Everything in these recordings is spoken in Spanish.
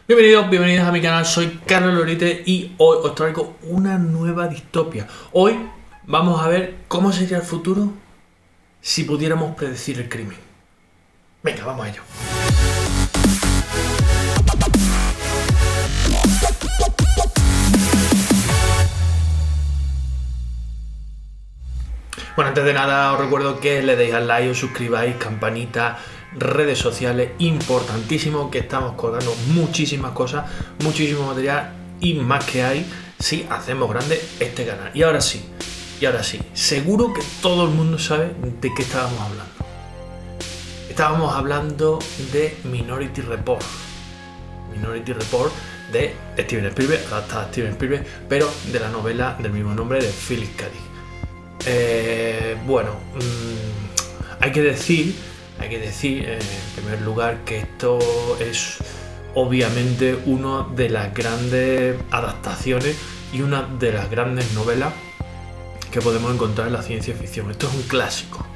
Bienvenidos a mi canal, soy Carlos Lorite y hoy os traigo una nueva distopia. Hoy vamos a ver cómo sería el futuro si pudiéramos predecir el crimen. Venga, vamos a ello. Bueno, antes de nada os recuerdo que le deis al like, os suscribáis, campanita, redes sociales, importantísimo, que estamos colgando muchísimas cosas, muchísimo material y más que hay si hacemos grande este canal. Y ahora sí, seguro que todo el mundo sabe de qué estábamos hablando. Estábamos hablando de Minority Report. Minority Report de Steven Spielberg, adaptada a Steven Spielberg, pero de la novela del mismo nombre de Philip K. Dick. Hay que decir en primer lugar que esto es obviamente una de las grandes adaptaciones y una de las grandes novelas que podemos encontrar en la ciencia ficción. Esto es un clásico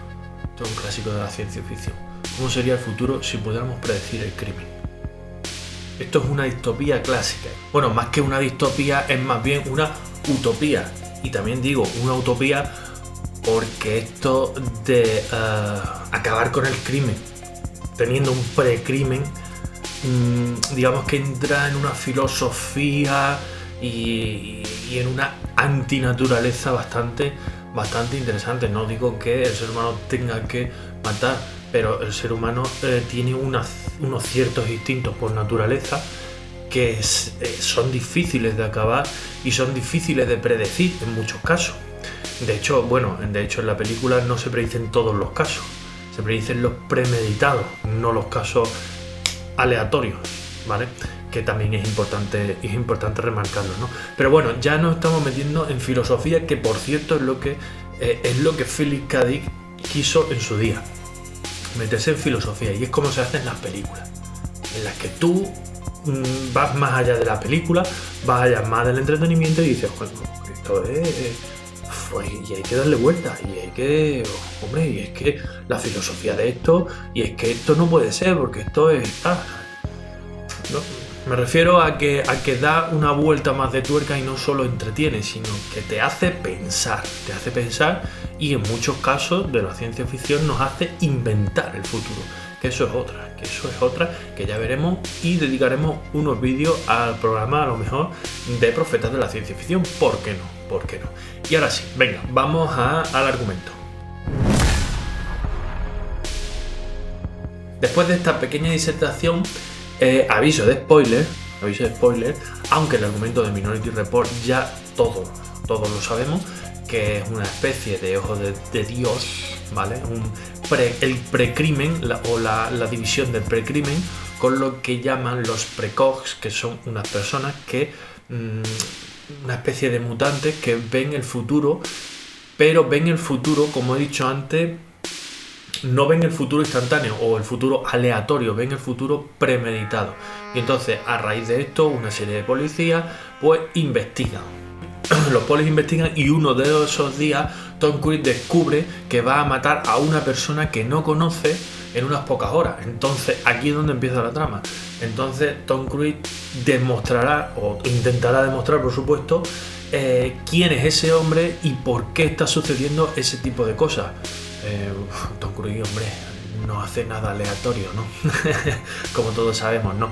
de la ciencia ficción. ¿Cómo sería el futuro si pudiéramos predecir el crimen? Esto es una distopía clásica. Bueno, más que una distopía, es más bien una utopía. Y también digo una utopía porque esto de acabar con el crimen teniendo un precrimen, digamos que entra en una filosofía y en una antinaturaleza bastante interesante. No digo que el ser humano tenga que matar, pero el ser humano tiene unos ciertos instintos por naturaleza que son difíciles de acabar y son difíciles de predecir en muchos casos. De hecho, en la película no se predicen todos los casos, se predicen los premeditados, no los casos aleatorios, ¿vale? Que también es importante remarcarlo, ¿no? Pero bueno, ya nos estamos metiendo en filosofía, que por cierto es lo que Philip K. Dick quiso en su día, meterse en filosofía, y es como se hacen las películas, en las que tú vas más allá de la película, vas allá más del entretenimiento y dices, bueno, esto es... y hay que darle vuelta, y hay que... hombre, y es que la filosofía de esto, y es que esto no puede ser, porque esto es... ¿no? Me refiero a que da una vuelta más de tuerca y no solo entretiene, sino que te hace pensar, y en muchos casos de la ciencia ficción nos hace inventar el futuro. Que eso es otra, que ya veremos, y dedicaremos unos vídeos al programa a lo mejor de profetas de la ciencia ficción. ¿Por qué no? Y ahora sí, venga, vamos al argumento. Después de esta pequeña disertación, aviso de spoiler, aunque el argumento de Minority Report ya todos lo sabemos, que es una especie de ojo de Dios, ¿vale? El precrimen, la división del precrimen, con lo que llaman los precogs, que son unas personas que... una especie de mutantes que ven el futuro, pero ven el futuro, como he dicho antes, no ven el futuro instantáneo o el futuro aleatorio, ven el futuro premeditado. Y entonces, a raíz de esto, una serie de policías pues investigan. Los polis investigan, y uno de esos días Tom Cruise descubre que va a matar a una persona que no conoce en unas pocas horas. Entonces aquí es donde empieza la trama. Entonces Tom Cruise demostrará, o intentará demostrar, por supuesto, quién es ese hombre y por qué está sucediendo ese tipo de cosas. Tom Cruise, hombre, no hace nada aleatorio, ¿no? Como todos sabemos, ¿no?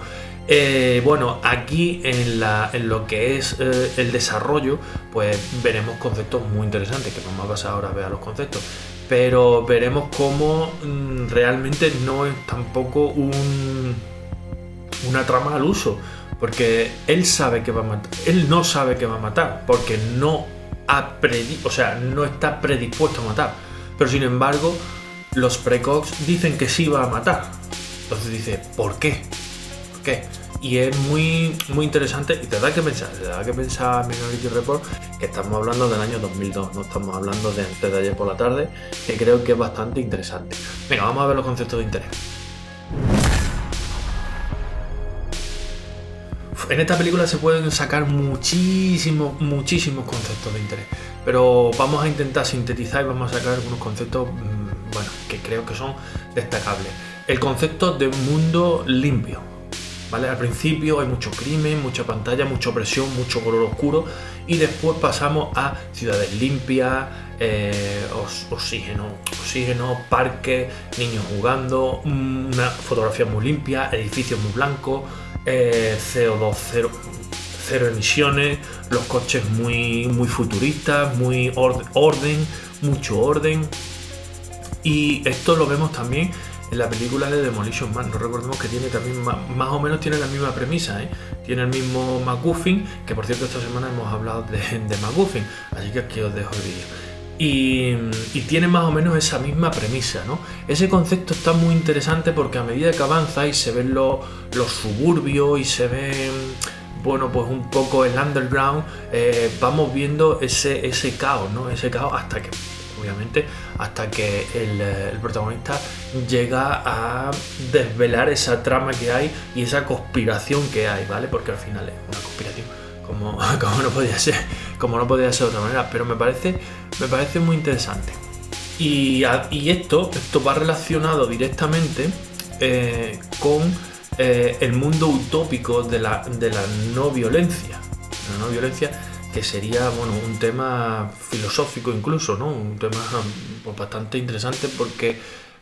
Bueno, aquí en lo que es el desarrollo, pues veremos conceptos muy interesantes, que vamos a pasar ahora a ver los conceptos, pero veremos cómo realmente no es tampoco una trama al uso, porque él sabe que va a matar, él no sabe que va a matar, porque no está predispuesto a matar, pero sin embargo los precogs dicen que sí va a matar. Entonces dice, ¿por qué? Y es muy interesante, y te da que pensar Minority Report, que estamos hablando del año 2002, no estamos hablando de antes de ayer por la tarde, que creo que es bastante interesante. Venga, vamos a ver los conceptos de interés. En esta película se pueden sacar muchísimos conceptos de interés, pero vamos a intentar sintetizar y vamos a sacar algunos conceptos que creo que son destacables. El concepto de mundo limpio. ¿vale? Al principio hay mucho crimen, mucha pantalla, mucha opresión, mucho color oscuro, y después pasamos a ciudades limpias, oxígeno, parques, niños jugando, una fotografía muy limpia, edificios muy blancos, CO2 cero emisiones, los coches muy futuristas, muy mucho orden. Y esto lo vemos también en la película de Demolition Man. No recordemos que tiene también más o menos tiene la misma premisa, ¿eh? Tiene el mismo MacGuffin, que por cierto esta semana hemos hablado de MacGuffin, así que aquí os dejo el vídeo. Y tiene más o menos esa misma premisa, ¿no? Ese concepto está muy interesante porque a medida que avanza y se ven los suburbios y se ven, bueno, pues un poco el underground, vamos viendo ese caos, ¿no? Ese caos hasta que el protagonista llega a desvelar esa trama que hay y esa conspiración que hay, ¿vale? Porque al final es una conspiración, como no podía ser de otra manera, pero me parece muy interesante. Y esto va relacionado directamente con el mundo utópico de la no violencia. La no violencia, que sería, bueno, un tema filosófico incluso, ¿no? Un tema pues, bastante interesante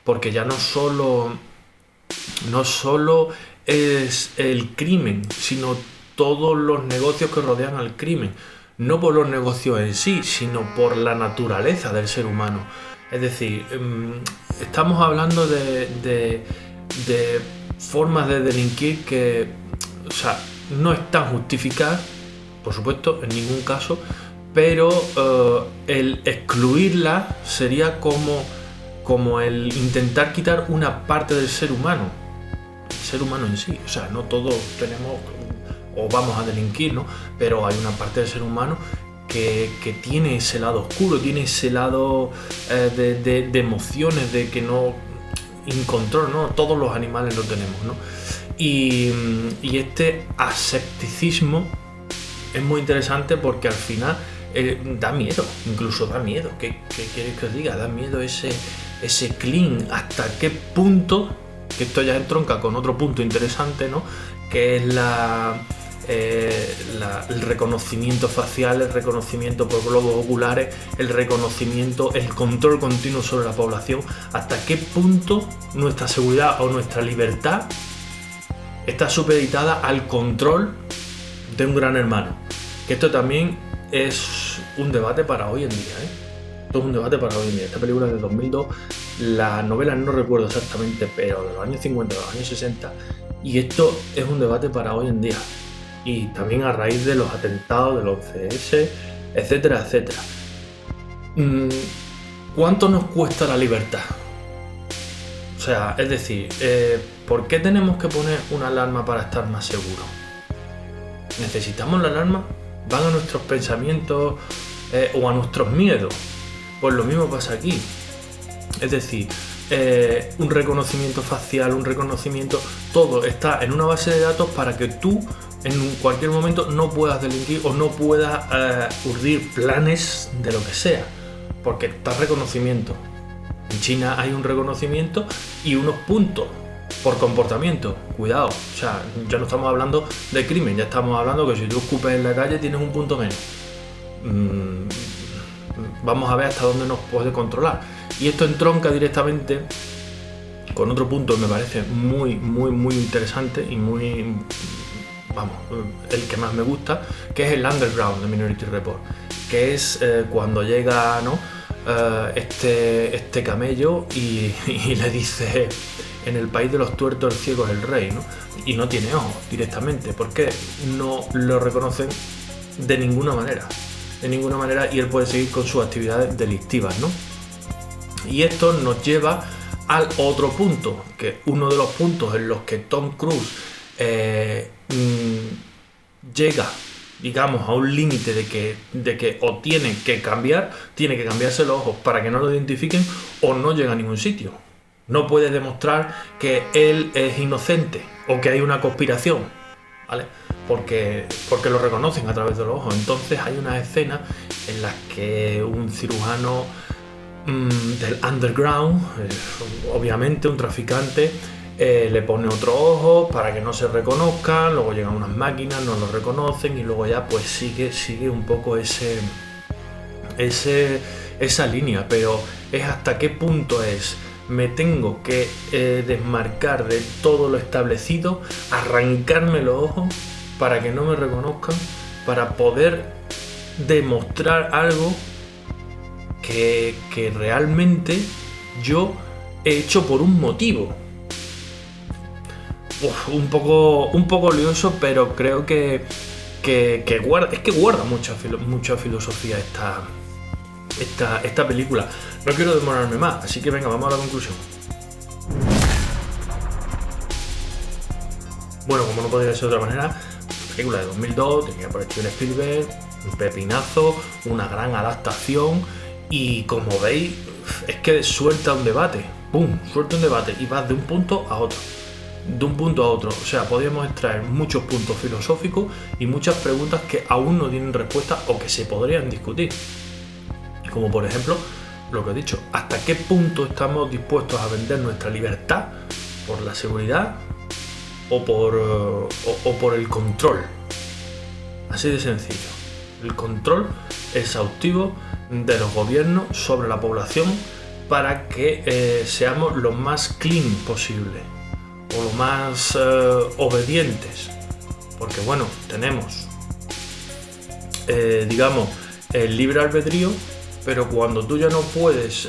porque ya no solo es el crimen, sino todos los negocios que rodean al crimen. No por los negocios en sí, sino por la naturaleza del ser humano. Es decir, estamos hablando de formas de delinquir que, o sea, no están justificadas, por supuesto, en ningún caso, pero el excluirla sería como el intentar quitar una parte del ser humano en sí. O sea, no todos tenemos o vamos a delinquir, ¿no? Pero hay una parte del ser humano que tiene ese lado oscuro, tiene ese lado de emociones, de que no incontrol, ¿no? Todos los animales lo tenemos, ¿no? Y este asepticismo es muy interesante porque al final da miedo, incluso da miedo. ¿Qué queréis que os diga? Da miedo ese clean. ¿Hasta qué punto? Que esto ya entronca con otro punto interesante, ¿no? Que es el reconocimiento facial, el reconocimiento por globos oculares, el control continuo sobre la población. ¿Hasta qué punto nuestra seguridad o nuestra libertad está supeditada al control de un gran hermano? Que esto también es un debate para hoy en día, ¿eh? Esto es un debate para hoy en día. Esta película es de 2002, la novela no recuerdo exactamente, pero de los años 50, de los años 60, y esto es un debate para hoy en día. Y también a raíz de los atentados del 11S, etcétera, etcétera. ¿Cuánto nos cuesta la libertad? O sea, es decir, ¿por qué tenemos que poner una alarma para estar más seguros? ¿Necesitamos la alarma? ¿Van a nuestros pensamientos o a nuestros miedos? Pues lo mismo pasa aquí. Es decir, un reconocimiento facial, todo está en una base de datos para que tú en cualquier momento no puedas delinquir o no puedas urdir planes de lo que sea, porque está reconocimiento. En China hay un reconocimiento y unos puntos por comportamiento. Cuidado, o sea, ya no estamos hablando de crimen, ya estamos hablando que si tú escupes en la calle tienes un punto menos. Vamos a ver hasta dónde nos puede controlar. Y esto entronca directamente con otro punto que me parece muy, muy, muy interesante y muy, el que más me gusta, que es el underground de Minority Report, que es cuando llega, ¿no? Este camello y le dice: en el país de los tuertos el ciego es el rey, ¿no? Y no tiene ojos directamente, porque no lo reconocen de ninguna manera, y él puede seguir con sus actividades delictivas, ¿no? Y esto nos lleva al otro punto, que es uno de los puntos en los que Tom Cruise llega, digamos, a un límite de que o tiene que cambiarse los ojos para que no lo identifiquen, o no llega a ningún sitio. No puede demostrar que él es inocente o que hay una conspiración, ¿vale? Porque lo reconocen a través de los ojos. Entonces hay unas escenas en las que un cirujano del underground, obviamente un traficante, le pone otro ojo para que no se reconozcan, luego llegan unas máquinas, no lo reconocen y luego ya pues sigue un poco esa línea, pero es hasta qué punto me tengo que desmarcar de todo lo establecido, arrancarme los ojos para que no me reconozcan, para poder demostrar algo que realmente yo he hecho por un motivo. Un poco lioso, pero creo que guarda mucha filosofía esta película. No quiero demorarme más, así que venga, vamos a la conclusión. Bueno, como no podría ser de otra manera, película de 2002, tenía por Steven Spielberg, un pepinazo, una gran adaptación y como veis, es que suelta un debate, suelta un debate y vas de un punto a otro. O sea, podríamos extraer muchos puntos filosóficos y muchas preguntas que aún no tienen respuesta o que se podrían discutir. Como por ejemplo, lo que he dicho, ¿hasta qué punto estamos dispuestos a vender nuestra libertad por la seguridad o por el control? Así de sencillo. El control exhaustivo de los gobiernos sobre la población para que seamos lo más clean posible o lo más obedientes, porque bueno, tenemos digamos el libre albedrío, pero cuando tú ya no puedes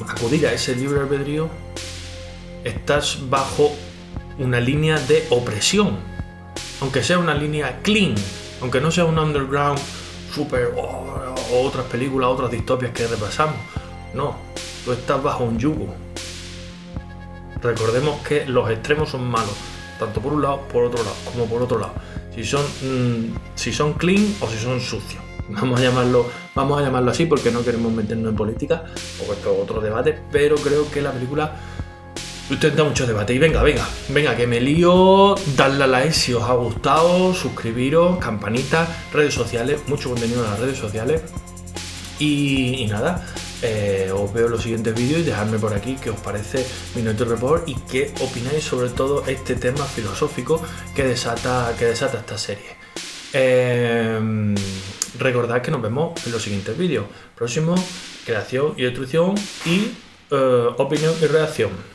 acudir a ese libre albedrío, estás bajo una línea de opresión, aunque sea una línea clean, aunque no sea un underground super o otras películas, otras distopias que repasamos. No, tú estás bajo un yugo. Recordemos que los extremos son malos, tanto por un lado, por otro lado, como por otro lado. Si son clean o si son sucios. Vamos a llamarlo así porque no queremos meternos en política, porque esto es otro debate, pero creo que la película sustenta mucho debate. Y venga, que me lío, dadle a like si os ha gustado, suscribiros, campanita, redes sociales, mucho contenido en las redes sociales. Y nada, os veo en los siguientes vídeos y dejadme por aquí qué os parece Minority Report y qué opináis sobre todo este tema filosófico que desata esta serie. Recordad que nos vemos en los siguientes vídeos. Próximo, creación y destrucción y opinión y reacción.